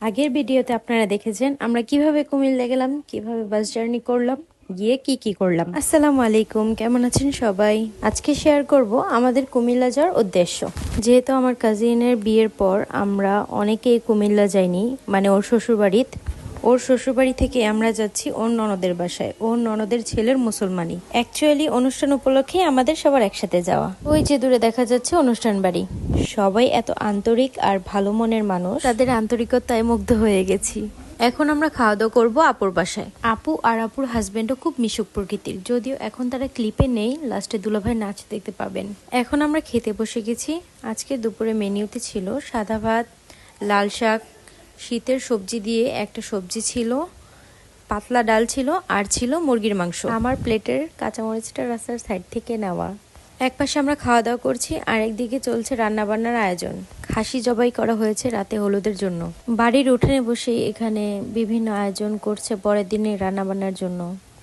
আগের ভিডিওতে আপনারা দেখেছেন আমরা কিভাবে কুমিল্লা গেলাম, কিভাবে বাস জার্নি করলাম, গিয়ে কি করলাম। আসসালামু আলাইকুম, কেমন আছেন সবাই? আজকে শেয়ার করব আমাদের কুমিল্লা যাওয়ার উদ্দেশ্য। যেহেতু আমার কাজিনের বিয়ের পর আমরা অনেকেই কুমিল্লা যাইনি, মানে ওর শ্বশুরবাড়ি থেকে আমরা যাচ্ছি ওর ননদের বাসায়। ওর ননদের ছেলের মুসলমানি। অ্যাকচুয়ালি অনুষ্ঠান উপলক্ষে আমাদের সবার একসাথে যাওয়া। ওই যে দূরে দেখা যাচ্ছে অনুষ্ঠান বাড়ি। সবাই এত আন্তরিক আর ভালো মনের মানুষ, তাদের আন্তরিকতায় মুগ্ধ হয়ে গেছি। এখন আমরা খাওয়া দাওয়া করবো আপুর বাসায়। আপু আর আপুর হাজবেন্ডও খুব মিশুক প্রকৃতির, যদিও এখন তারা ক্লিপে নেই। লাস্টে দুলাভাই নাচ দেখতে পাবেন। এখন আমরা খেতে বসে গেছি। আজকে দুপুরে মেনিউতে ছিল সাদা ভাত, লাল শাক, শীতের সবজি দিয়ে একটা সবজি ছিল, পাতলা ডাল ছিল, আর ছিল মুরগির মাংস। আমার প্লেটের কাঁচামরিচটা রাস্তার সাইড থেকে নেওয়া। একপাশে আমরা খাওয়া দাওয়া করছি, আর একদিকে চলছে রান্না বান্নার আয়োজন। খাসি জবাই করা হয়েছে রাতে হলুদের জন্য। বাড়ির উঠানে বসে এখানে বিভিন্ন আয়োজন করছে পরের দিনে রান্না বান্নার জন্য।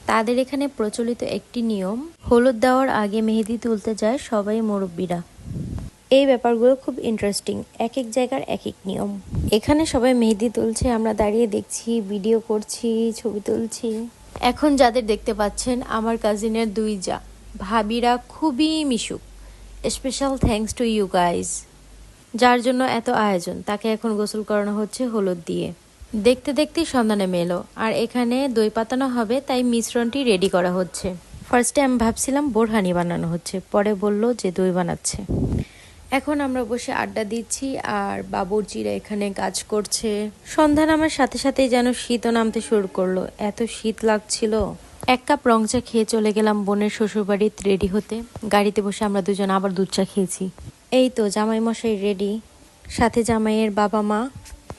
তাদের এখানে প্রচলিত একটি নিয়ম, হলুদ দেওয়ার আগে মেহেদি তুলতে যায় সবাই মুরব্বীরা। এই ব্যাপারগুলো খুব ইন্টারেস্টিং, এক এক জায়গার এক এক নিয়ম। এখানে সবাই মেহেদি তুলছে, আমরা দাঁড়িয়ে দেখছি, ভিডিও করছি, ছবি তুলছি। এখন যাদের দেখতে পাচ্ছেন আমার কাজিনের দুই যা, ভাবিরা খুবই মিশুক। Special thanks to you guys. যার জন্য এত আয়োজন, তাকে এখন গোসল করানো হচ্ছে হলুদ দিয়ে। দেখতে দেখতেই সন্ধ্যা নেমে এলো, আর এখানে দই পাতানো হবে, তাই মিশ্রণটি রেডি করা হচ্ছে। ফার্স্টে আমি ভাবছিলাম বোরহানি বানানো হচ্ছে, পরে বলল যে দই বানাচ্ছে। এখন আমরা বসে আড্ডা দিচ্ছি, আর বাবুর্চিরা এখানে কাজ করছে। সন্ধ্যা নামার সাথে সাথেই যেন শীতও নামতে শুরু করলো, এত শীত লাগছিল। এক কাপ রং চা খেয়ে চলে গেলাম বোনের শ্বশুরবাড়িতে রেডি হতে। গাড়িতে বসে আমরা দুজন আবার দুধ চা খেয়েছি। এই তো জামাই মশাই রেডি, সাথে জামাইয়ের বাবা মা,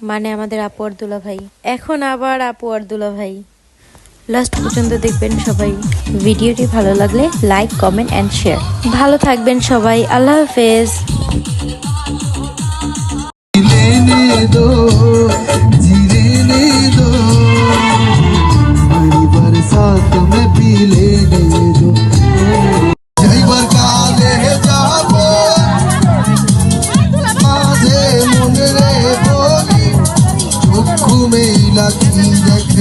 মানে আমাদের আপু আর দুলা ভাই। এখন আবার আপু আর দুলা ভাই। লাস্ট পর্যন্ত দেখবেন সবাই। ভিডিওটি ভালো লাগলে লাইক, কমেন্ট অ্যান্ড শেয়ার। ভালো থাকবেন সবাই, আল্লাহ হাফেজ।